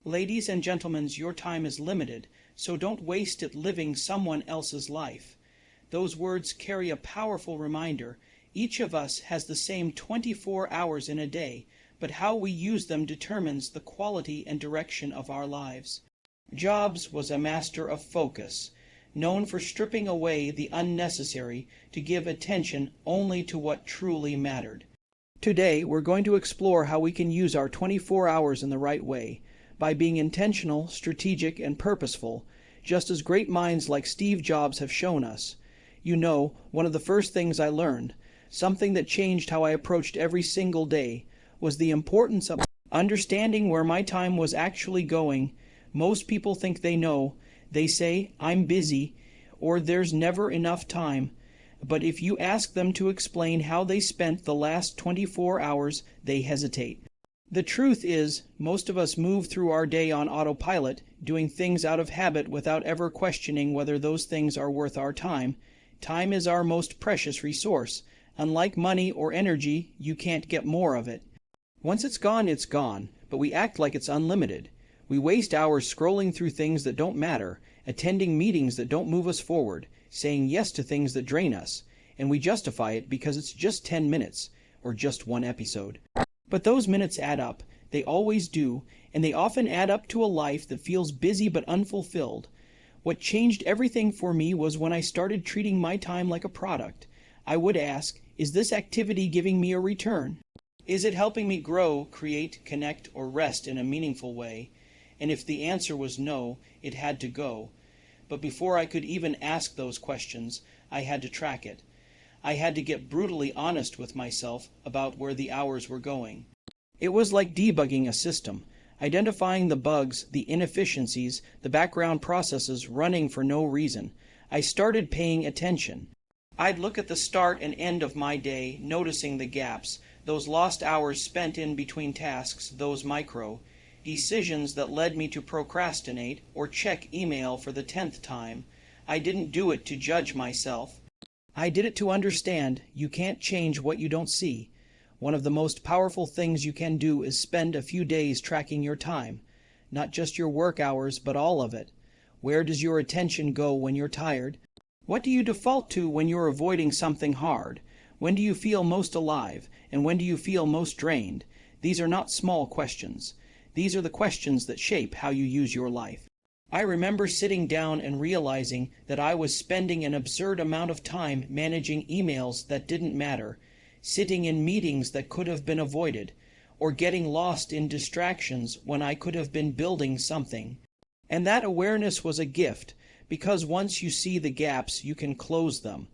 Ladies and gentlemen, your time is limited, so don't waste it living someone else's life. Those words carry a powerful reminder. Each of us has the same 24 hours in a day, but how we use them determines the quality and direction of our lives. Jobs was a master of focus, known for stripping away the unnecessary to give attention only to what truly mattered. Today, we're going to explore how we can use our 24 hours in the right way, by being intentional, strategic, and purposeful, just as great minds like Steve Jobs have shown us. You know, one of the first things I learned, something that changed how I approached every single day, was the importance of understanding where my time was actually going. Most people think they know. They say, "I'm busy," or "there's never enough time." But if you ask them to explain how they spent the last 24 hours, they hesitate. The truth is, most of us move through our day on autopilot, doing things out of habit without ever questioning whether those things are worth our time. Time is our most precious resource. Unlike money or energy, you can't get more of it. Once it's gone, but we act like it's unlimited. We waste hours scrolling through things that don't matter, attending meetings that don't move us forward, saying yes to things that drain us, and we justify it because it's just 10 minutes, or just one episode. But those minutes add up. They always do, and they often add up to a life that feels busy but unfulfilled. What changed everything for me was when I started treating my time like a product. I would ask, is this activity giving me a return? Is it helping me grow, create, connect, or rest in a meaningful way? And if the answer was no, it had to go. But before I could even ask those questions, I had to track it. I had to get brutally honest with myself about where the hours were going. It was like debugging a system, identifying the bugs, the inefficiencies, the background processes running for no reason. I started paying attention. I'd look at the start and end of my day, noticing the gaps, those lost hours spent in between tasks, those micro decisions that led me to procrastinate or check email for the 10th time. I didn't do it to judge myself. I did it to understand you can't change what you don't see. One of the most powerful things you can do is spend a few days tracking your time, not just your work hours, but all of it. Where does your attention go when you're tired? What do you default to when you're avoiding something hard? When do you feel most alive, and when do you feel most drained? These are not small questions. These are the questions that shape how you use your life. I remember sitting down and realizing that I was spending an absurd amount of time managing emails that didn't matter, sitting in meetings that could have been avoided, or getting lost in distractions when I could have been building something. And that awareness was a gift, because once you see the gaps, you can close them.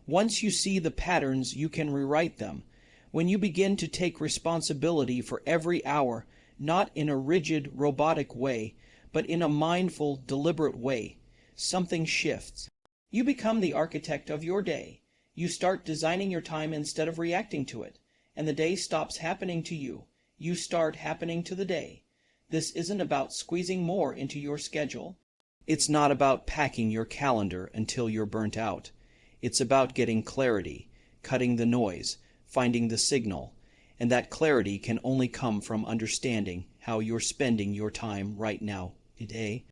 Once you see the patterns, you can rewrite them. When you begin to take responsibility for every hour, not in a rigid, robotic way, but in a mindful, deliberate way, something shifts. You become the architect of your day. You start designing your time instead of reacting to it, and the day stops happening to you. You start happening to the day. This isn't about squeezing more into your schedule. It's not about packing your calendar until you're burnt out. It's about getting clarity, cutting the noise, finding the signal, and that clarity can only come from understanding how you're spending your time right now, today.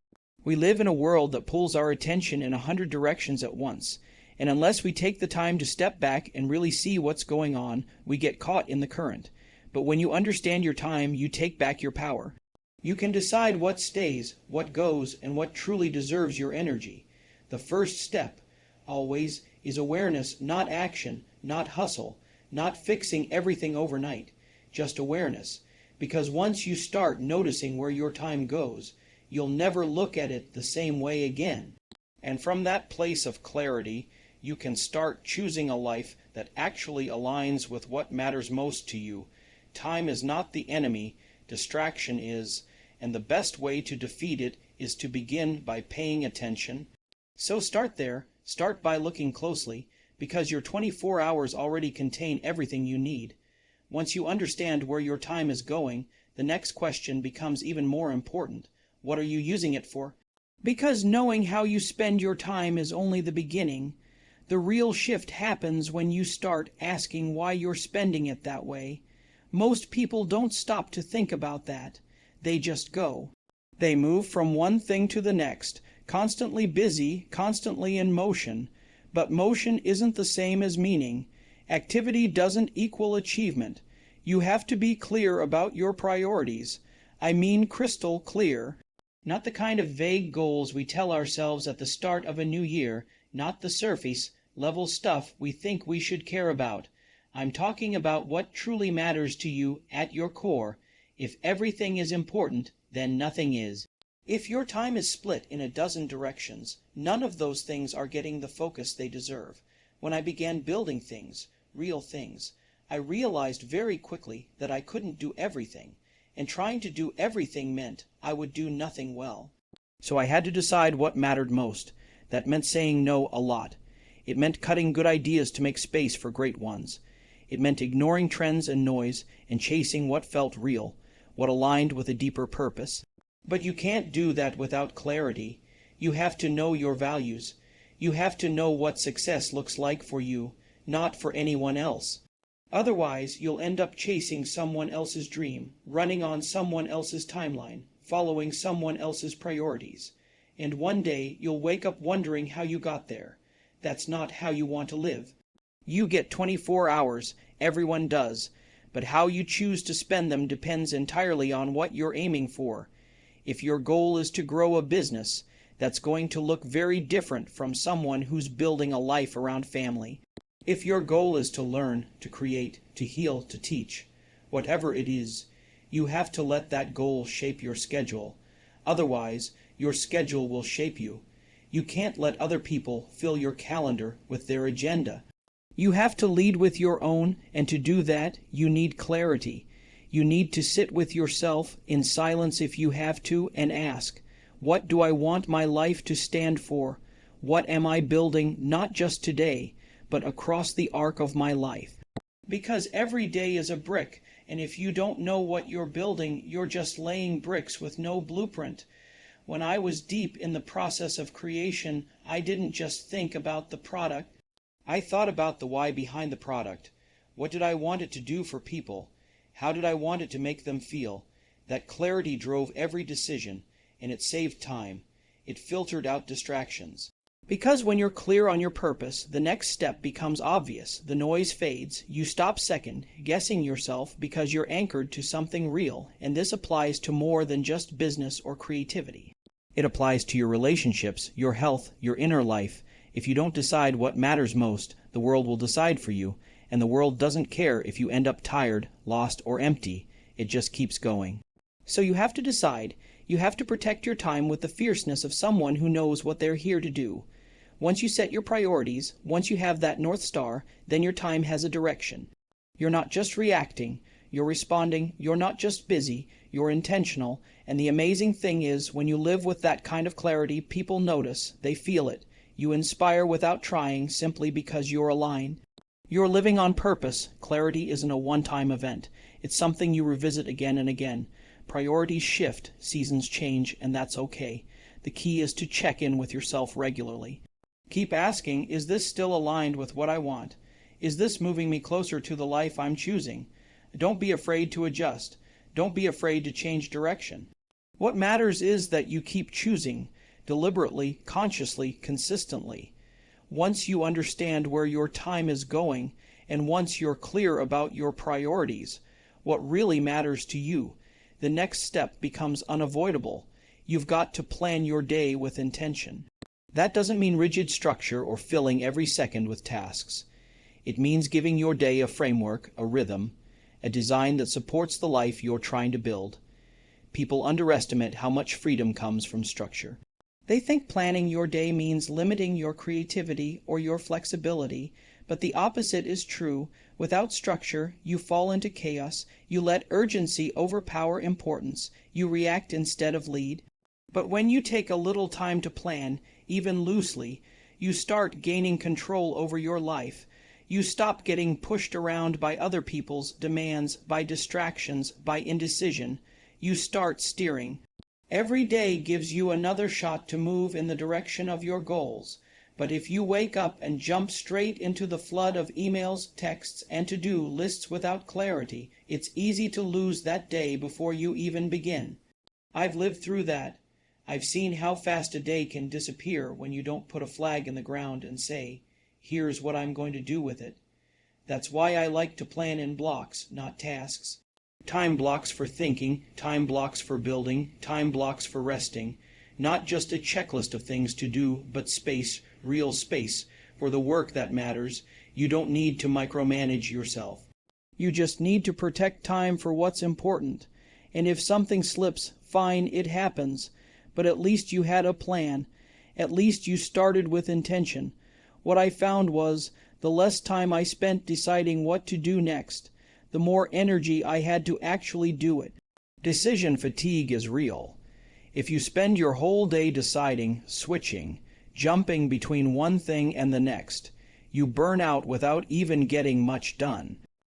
We live in a world that pulls our attention in 100 directions at once, and unless we take the time to step back and really see what's going on, we get caught in the current. But when you understand your time, you take back your power. You can decide what stays, what goes, and what truly deserves your energy. The first step, always, is awareness, not action, not hustle, not fixing everything overnight, just awareness. Because once you start noticing where your time goes, you'll never look at it the same way again. And from that place of clarity, you can start choosing a life that actually aligns with what matters most to you. Time is not the enemy, distraction is, and the best way to defeat it is to begin by paying attention. So start there. Start by looking closely, because your 24 hours already contain everything you need. Once you understand where your time is going, the next question becomes even more important. What are you using it for? Because knowing how you spend your time is only the beginning. The real shift happens when you start asking why you're spending it that way. Most people don't stop to think about that. They just go. They move from one thing to the next, constantly busy, constantly in motion. But motion isn't the same as meaning. Activity doesn't equal achievement. You have to be clear about your priorities. I mean crystal clear. Not the kind of vague goals we tell ourselves at the start of a new year, not the surface level stuff we think we should care about. I'm talking about what truly matters to you at your core. If everything is important, then nothing is. If your time is split in a dozen directions, none of those things are getting the focus they deserve. When I began building things, real things, I realized very quickly that I couldn't do everything, and trying to do everything meant I would do nothing well. So I had to decide what mattered most. That meant saying no a lot. It meant cutting good ideas to make space for great ones. It meant ignoring trends and noise and chasing what felt real, what aligned with a deeper purpose. But you can't do that without clarity. You have to know your values. You have to know what success looks like for you, not for anyone else. Otherwise, you'll end up chasing someone else's dream, running on someone else's timeline, following someone else's priorities. And one day, you'll wake up wondering how you got there. That's not how you want to live. You get 24 hours, everyone does, but how you choose to spend them depends entirely on what you're aiming for. If your goal is to grow a business, that's going to look very different from someone who's building a life around family. If your goal is to learn, to create, to heal, to teach, whatever it is, you have to let that goal shape your schedule. Otherwise, your schedule will shape you. You can't let other people fill your calendar with their agenda. You have to lead with your own, and to do that, you need clarity. You need to sit with yourself, in silence if you have to, and ask, what do I want my life to stand for? What am I building, not just today, but across the arc of my life? Because every day is a brick, and if you don't know what you're building, you're just laying bricks with no blueprint. When I was deep in the process of creation, I didn't just think about the product. I thought about the why behind the product. What did I want it to do for people? How did I want it to make them feel? That clarity drove every decision, and it saved time. It filtered out distractions. Because when you're clear on your purpose, the next step becomes obvious. The noise fades. You stop second, guessing yourself because you're anchored to something real, and this applies to more than just business or creativity. It applies to your relationships, your health, your inner life. If you don't decide what matters most, the world will decide for you, and the world doesn't care if you end up tired, lost, or empty. It just keeps going. So you have to decide. You have to protect your time with the fierceness of someone who knows what they're here to do. Once you set your priorities, once you have that North Star, then your time has a direction. You're not just reacting, you're responding, you're not just busy, you're intentional, and the amazing thing is, when you live with that kind of clarity, people notice, they feel it. You inspire without trying, simply because you're aligned. You're living on purpose. Clarity isn't a one-time event. It's something you revisit again and again. Priorities shift, seasons change, and that's okay. The key is to check in with yourself regularly. Keep asking, is this still aligned with what I want? Is this moving me closer to the life I'm choosing? Don't be afraid to adjust. Don't be afraid to change direction. What matters is that you keep choosing, deliberately, consciously, consistently. Once you understand where your time is going, and once you're clear about your priorities, what really matters to you, the next step becomes unavoidable. You've got to plan your day with intention. That doesn't mean rigid structure or filling every second with tasks. It means giving your day a framework, a rhythm, a design that supports the life you're trying to build. People underestimate how much freedom comes from structure. They think planning your day means limiting your creativity or your flexibility, but the opposite is true. Without structure, you fall into chaos, you let urgency overpower importance, you react instead of lead. But when you take a little time to plan, even loosely, you start gaining control over your life. You stop getting pushed around by other people's demands, by distractions, by indecision. You start steering. Every day gives you another shot to move in the direction of your goals. But if you wake up and jump straight into the flood of emails, texts, and to-do lists without clarity, it's easy to lose that day before you even begin. I've lived through that. I've seen how fast a day can disappear when you don't put a flag in the ground and say, "Here's what I'm going to do with it." That's why I like to plan in blocks, not tasks. Time blocks for thinking, time blocks for building, time blocks for resting. Not just a checklist of things to do, but space, real space, for the work that matters. You don't need to micromanage yourself. You just need to protect time for what's important. And if something slips, fine, it happens. But at least you had a plan. At least you started with intention. What I found was, the less time I spent deciding what to do next, the more energy I had to actually do it. Decision fatigue is real. If you spend your whole day deciding, switching, jumping between one thing and the next, you burn out without even getting much done.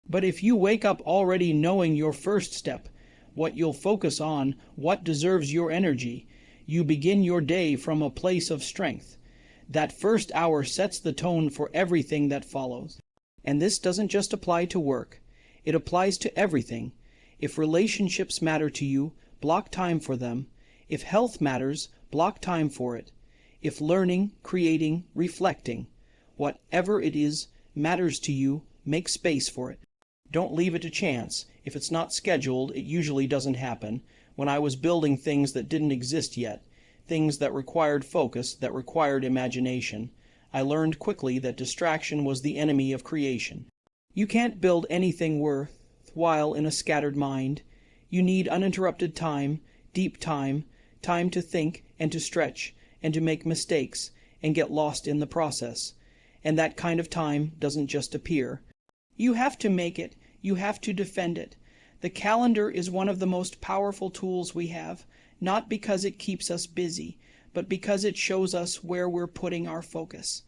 But if you wake up already knowing your first step, what you'll focus on, what deserves your energy, you begin your day from a place of strength. That first hour sets the tone for everything that follows. And this doesn't just apply to work. It applies to everything. If relationships matter to you, block time for them. If health matters, block time for it. If learning, creating, reflecting, whatever it is matters to you, make space for it. Don't leave it to chance. If it's not scheduled, it usually doesn't happen. When I was building things that didn't exist yet, things that required focus, that required imagination, I learned quickly that distraction was the enemy of creation. You can't build anything worthwhile in a scattered mind. You need uninterrupted time, deep time, time to think and to stretch and to make mistakes and get lost in the process. And that kind of time doesn't just appear. You have to make it. You have to defend it. The calendar is one of the most powerful tools we have, not because it keeps us busy, but because it shows us where we're putting our focus.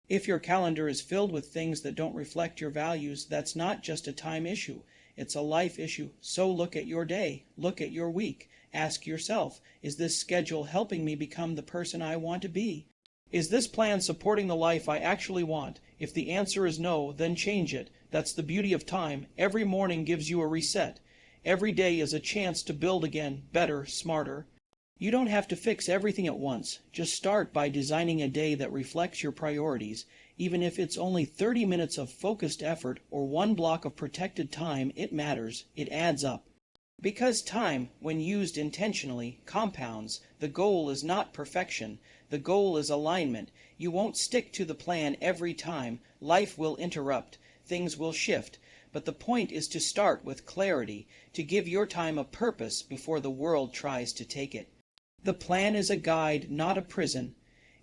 If your calendar is filled with things that don't reflect your values, that's not just a time issue. It's a life issue. So look at your day. Look at your week. Ask yourself, is this schedule helping me become the person I want to be? Is this plan supporting the life I actually want? If the answer is no, then change it. That's the beauty of time. Every morning gives you a reset. Every day is a chance to build again, better, smarter. You don't have to fix everything at once. Just start by designing a day that reflects your priorities. Even if it's only 30 minutes of focused effort or one block of protected time, it matters. It adds up. Because time, when used intentionally, compounds. The goal is not perfection. The goal is alignment. You won't stick to the plan every time. Life will interrupt. Things will shift. But the point is to start with clarity, to give your time a purpose before the world tries to take it. The plan is a guide, not a prison.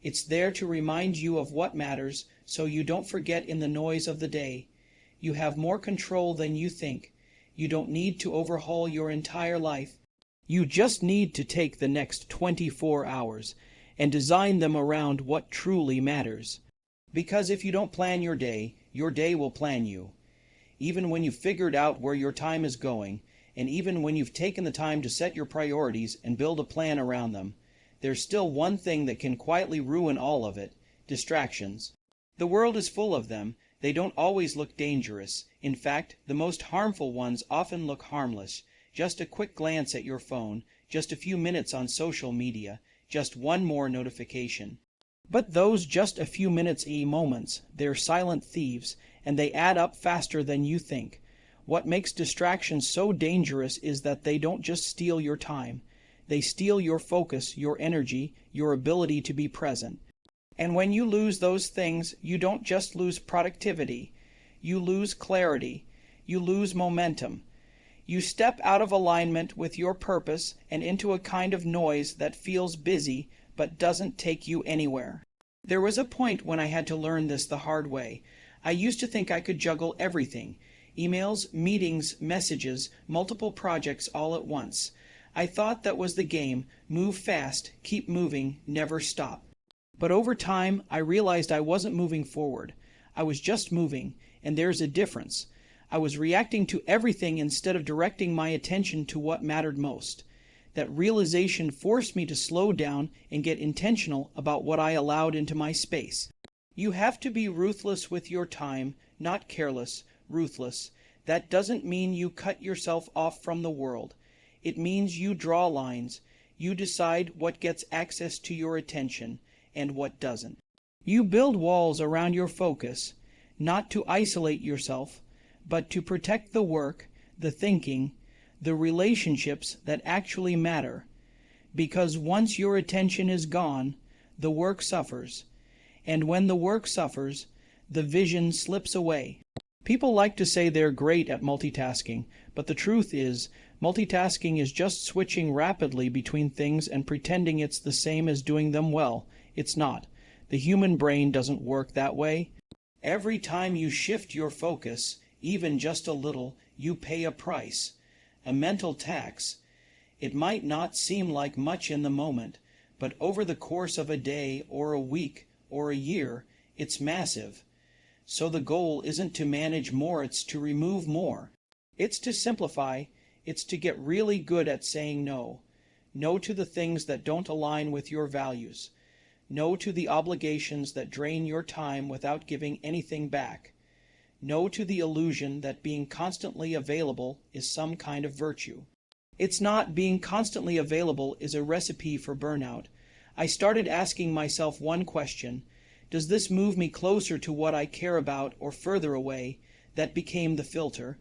It's there to remind you of what matters, so you don't forget in the noise of the day. You have more control than you think. You don't need to overhaul your entire life. You just need to take the next 24 hours and design them around what truly matters. Because if you don't plan your day will plan you. Even when you've figured out where your time is going, and even when you've taken the time to set your priorities and build a plan around them, there's still one thing that can quietly ruin all of it: distractions. The world is full of them. They don't always look dangerous. In fact, the most harmful ones often look harmless. Just a quick glance at your phone, just a few minutes on social media, just one more notification. But those just a few minutes moments, they're silent thieves, and they add up faster than you think. What makes distractions so dangerous is that they don't just steal your time. They steal your focus, your energy, your ability to be present. And when you lose those things, you don't just lose productivity. You lose clarity. You lose momentum. You step out of alignment with your purpose and into a kind of noise that feels busy but doesn't take you anywhere. There was a point when I had to learn this the hard way. I used to think I could juggle everything: emails, meetings, messages, multiple projects all at once. I thought that was the game: move fast, keep moving, never stop. But over time, I realized I wasn't moving forward. I was just moving, and there's a difference. I was reacting to everything instead of directing my attention to what mattered most. That realization forced me to slow down and get intentional about what I allowed into my space. You have to be ruthless with your time, not careless, ruthless. That doesn't mean you cut yourself off from the world. It means you draw lines. You decide what gets access to your attention and what doesn't. You build walls around your focus, not to isolate yourself, but to protect the work, the thinking, the relationships that actually matter. Because once your attention is gone, the work suffers. And when the work suffers, the vision slips away. People like to say they're great at multitasking, but the truth is, multitasking is just switching rapidly between things and pretending it's the same as doing them well. It's not. The human brain doesn't work that way. Every time you shift your focus, even just a little, you pay a price, a mental tax. It might not seem like much in the moment, but over the course of a day or a week or a year, it's massive. So the goal isn't to manage more, it's to remove more. It's to simplify. It's to get really good at saying no. No to the things that don't align with your values. No to the obligations that drain your time without giving anything back. No to the illusion that being constantly available is some kind of virtue. It's not. Being constantly available is a recipe for burnout. I started asking myself one question: does this move me closer to what I care about or further away? That became the filter.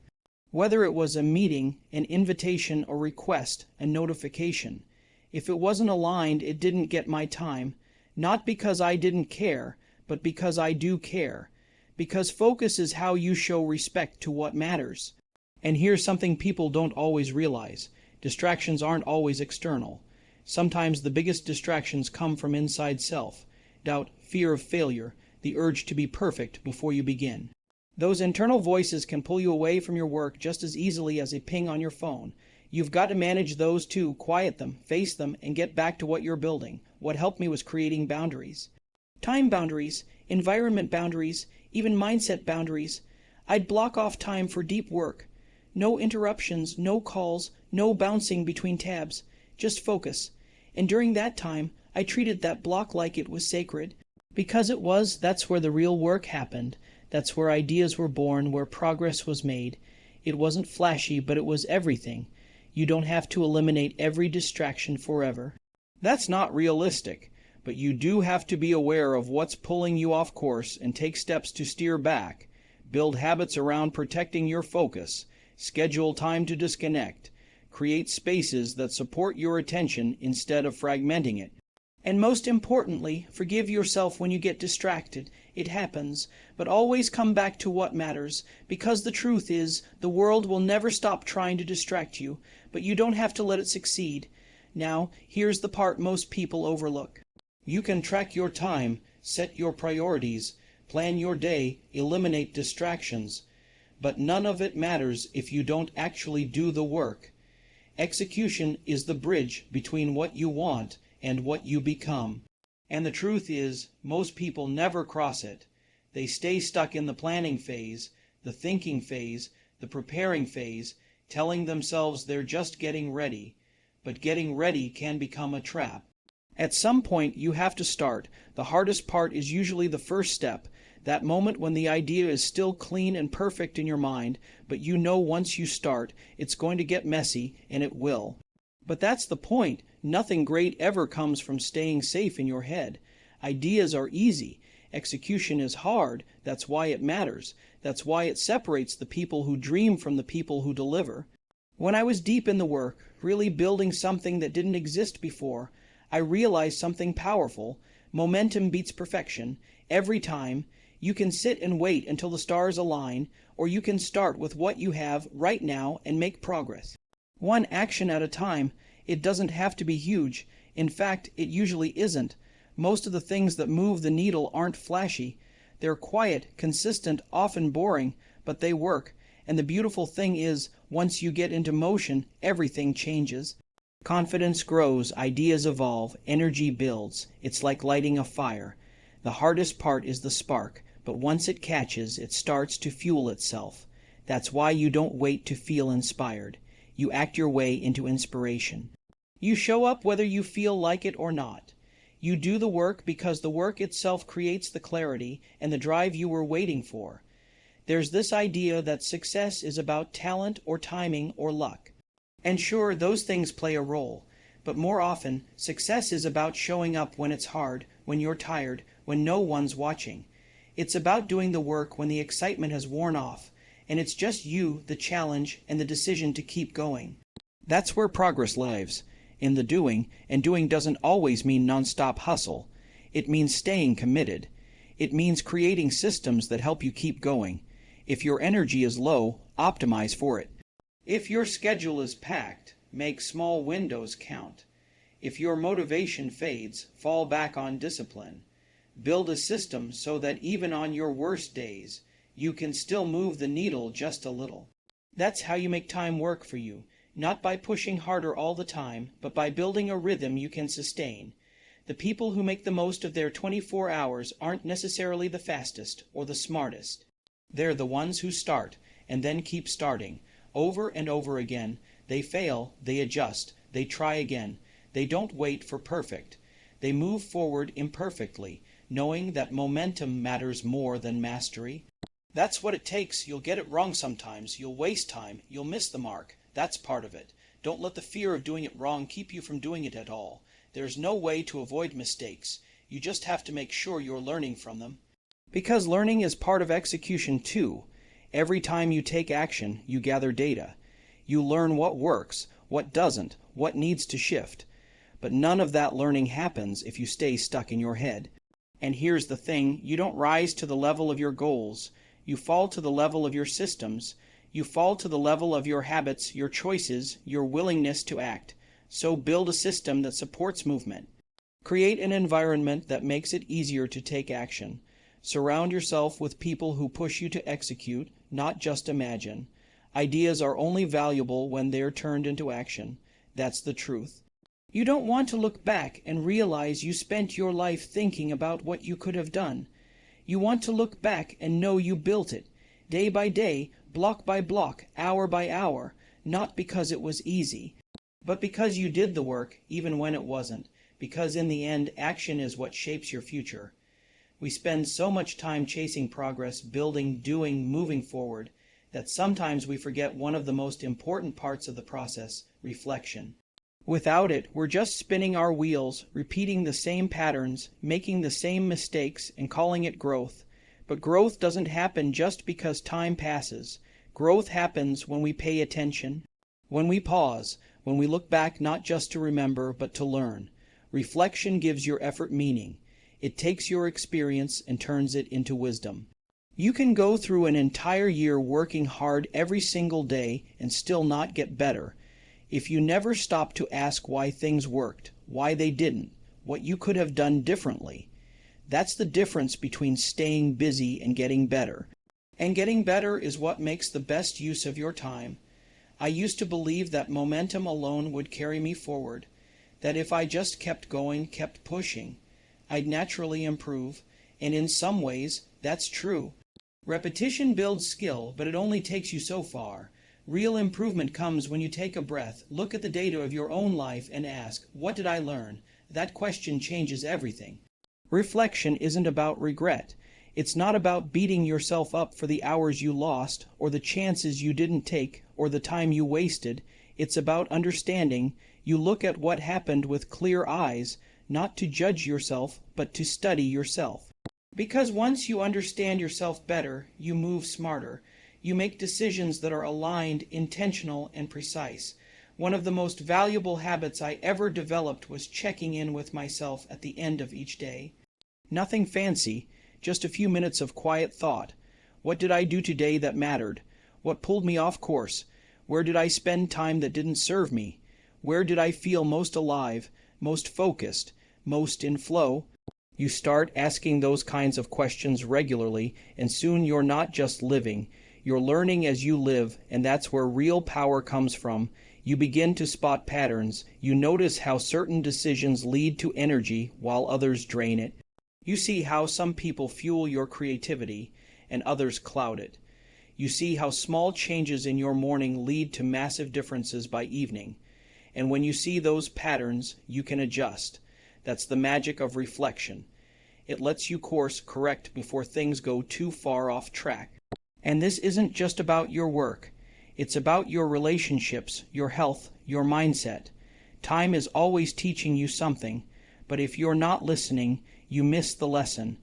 Whether it was a meeting, an invitation, a request, a notification. If it wasn't aligned, it didn't get my time. Not because I didn't care, but because I do care. Because focus is how you show respect to what matters. And here's something people don't always realize. Distractions aren't always external. Sometimes the biggest distractions come from inside self. Doubt, fear of failure, the urge to be perfect before you begin. Those internal voices can pull you away from your work just as easily as a ping on your phone. You've got to manage those too, quiet them, face them, and get back to what you're building. What helped me was creating boundaries. Time boundaries, environment boundaries, even mindset boundaries. I'd block off time for deep work. No interruptions, no calls, no bouncing between tabs. Just focus. And during that time, I treated that block like it was sacred. Because it was, that's where the real work happened. That's where ideas were born, where progress was made. It wasn't flashy, but it was everything. You don't have to eliminate every distraction forever. That's not realistic, but you do have to be aware of what's pulling you off course and take steps to steer back. Build habits around protecting your focus. Schedule time to disconnect. Create spaces that support your attention instead of fragmenting it. And most importantly, forgive yourself when you get distracted. It happens, but always come back to what matters, because the truth is, the world will never stop trying to distract you, but you don't have to let it succeed. Now, here's the part most people overlook. You can track your time, set your priorities, plan your day, eliminate distractions, but none of it matters if you don't actually do the work. Execution is the bridge between what you want and what you become. And the truth is, most people never cross it. They stay stuck in the planning phase, the thinking phase, the preparing phase, telling themselves they're just getting ready. But getting ready can become a trap. At some point, you have to start. The hardest part is usually the first step, that moment when the idea is still clean and perfect in your mind, but you know once you start, it's going to get messy, and it will. But that's the point. Nothing great ever comes from staying safe in your head. Ideas are easy. Execution is hard. That's why it matters. That's why it separates the people who dream from the people who deliver. When I was deep in the work, really building something that didn't exist before, I realized something powerful. Momentum beats perfection. Every time, you can sit and wait until the stars align, or you can start with what you have right now and make progress. One action at a time. It doesn't have to be huge. In fact, it usually isn't. Most of the things that move the needle aren't flashy. They're quiet, consistent, often boring, but they work. And the beautiful thing is, once you get into motion, everything changes. Confidence grows, ideas evolve, energy builds. It's like lighting a fire. The hardest part is the spark, but once it catches, it starts to fuel itself. That's why you don't wait to feel inspired. You act your way into inspiration. You show up whether you feel like it or not. You do the work because the work itself creates the clarity and the drive you were waiting for. There's this idea that success is about talent or timing or luck. And sure, those things play a role. But more often, success is about showing up when it's hard, when you're tired, when no one's watching. It's about doing the work when the excitement has worn off, and it's just you, the challenge, and the decision to keep going. That's where progress lives, in the doing, and doing doesn't always mean nonstop hustle. It means staying committed. It means creating systems that help you keep going. If your energy is low, optimize for it. If your schedule is packed, make small windows count. If your motivation fades, fall back on discipline. Build a system so that even on your worst days, you can still move the needle just a little. That's how you make time work for you, not by pushing harder all the time, but by building a rhythm you can sustain. The people who make the most of their 24 hours aren't necessarily the fastest or the smartest. They're the ones who start and then keep starting, over and over again. They fail, they adjust, they try again. They don't wait for perfect. They move forward imperfectly, knowing that momentum matters more than mastery. That's what it takes. You'll get it wrong sometimes. You'll waste time. You'll miss the mark. That's part of it. Don't let the fear of doing it wrong keep you from doing it at all. There's no way to avoid mistakes. You just have to make sure you're learning from them. Because learning is part of execution too. Every time you take action, you gather data. You learn what works, what doesn't, what needs to shift. But none of that learning happens if you stay stuck in your head. And here's the thing, you don't rise to the level of your goals. You fall to the level of your systems. You fall to the level of your habits, your choices, your willingness to act. So build a system that supports movement. Create an environment that makes it easier to take action. Surround yourself with people who push you to execute, not just imagine. Ideas are only valuable when they're turned into action. That's the truth. You don't want to look back and realize you spent your life thinking about what you could have done. You want to look back and know you built it, day by day, block by block, hour by hour, not because it was easy, but because you did the work even when it wasn't, because in the end, action is what shapes your future. We spend so much time chasing progress, building, doing, moving forward, that sometimes we forget one of the most important parts of the process, reflection. Without it, we're just spinning our wheels, repeating the same patterns, making the same mistakes, and calling it growth. But growth doesn't happen just because time passes. Growth happens when we pay attention, when we pause, when we look back not just to remember, but to learn. Reflection gives your effort meaning. It takes your experience and turns it into wisdom. You can go through an entire year working hard every single day and still not get better. If you never stop to ask why things worked, why they didn't, what you could have done differently. That's the difference between staying busy and getting better. And getting better is what makes the best use of your time. I used to believe that momentum alone would carry me forward, that if I just kept going, kept pushing, I'd naturally improve, and in some ways, that's true. Repetition builds skill, but it only takes you so far. Real improvement comes when you take a breath, look at the data of your own life, and ask, what did I learn? That question changes everything. Reflection isn't about regret. It's not about beating yourself up for the hours you lost, or the chances you didn't take, or the time you wasted. It's about understanding. You look at what happened with clear eyes, not to judge yourself, but to study yourself. Because once you understand yourself better, you move smarter. You make decisions that are aligned, intentional, and precise. One of the most valuable habits I ever developed was checking in with myself at the end of each day. Nothing fancy, just a few minutes of quiet thought. What did I do today that mattered? What pulled me off course? Where did I spend time that didn't serve me? Where did I feel most alive, most focused, most in flow? You start asking those kinds of questions regularly, and soon you're not just living. You're learning as you live, and that's where real power comes from. You begin to spot patterns. You notice how certain decisions lead to energy while others drain it. You see how some people fuel your creativity and others cloud it. You see how small changes in your morning lead to massive differences by evening. And when you see those patterns, you can adjust. That's the magic of reflection. It lets you course correct before things go too far off track. And this isn't just about your work. It's about your relationships, your health, your mindset. Time is always teaching you something, but if you're not listening, you miss the lesson.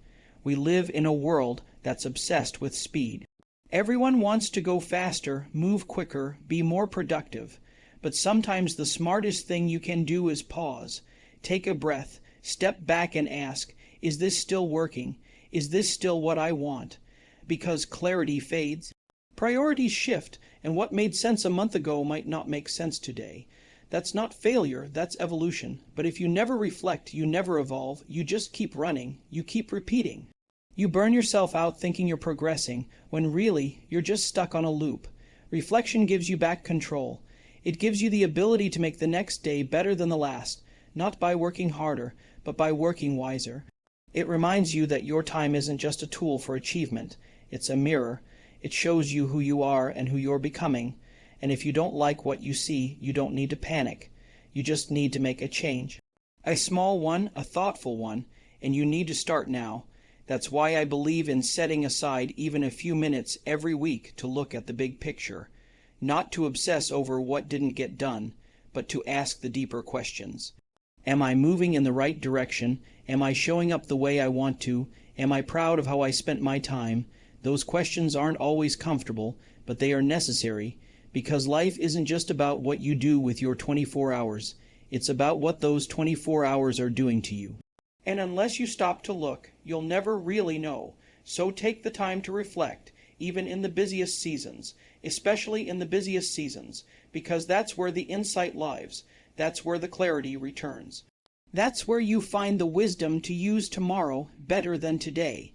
We live in a world that's obsessed with speed. Everyone wants to go faster, move quicker, be more productive. But sometimes the smartest thing you can do is pause. Take a breath, step back and ask, is this still working? Is this still what I want? Because clarity fades. Priorities shift, and what made sense a month ago might not make sense today. That's not failure, that's evolution. But if you never reflect, you never evolve, you just keep running, you keep repeating. You burn yourself out thinking you're progressing, when really, you're just stuck on a loop. Reflection gives you back control. It gives you the ability to make the next day better than the last, not by working harder, but by working wiser. It reminds you that your time isn't just a tool for achievement. It's a mirror. It shows you who you are and who you're becoming. And if you don't like what you see, you don't need to panic. You just need to make a change. A small one, a thoughtful one, and you need to start now. That's why I believe in setting aside even a few minutes every week to look at the big picture. Not to obsess over what didn't get done, but to ask the deeper questions. Am I moving in the right direction? Am I showing up the way I want to? Am I proud of how I spent my time? Those questions aren't always comfortable, but they are necessary, because life isn't just about what you do with your 24 hours. It's about what those 24 hours are doing to you. And unless you stop to look, you'll never really know. So take the time to reflect, even in the busiest seasons, especially in the busiest seasons, because that's where the insight lies. That's where the clarity returns. That's where you find the wisdom to use tomorrow better than today.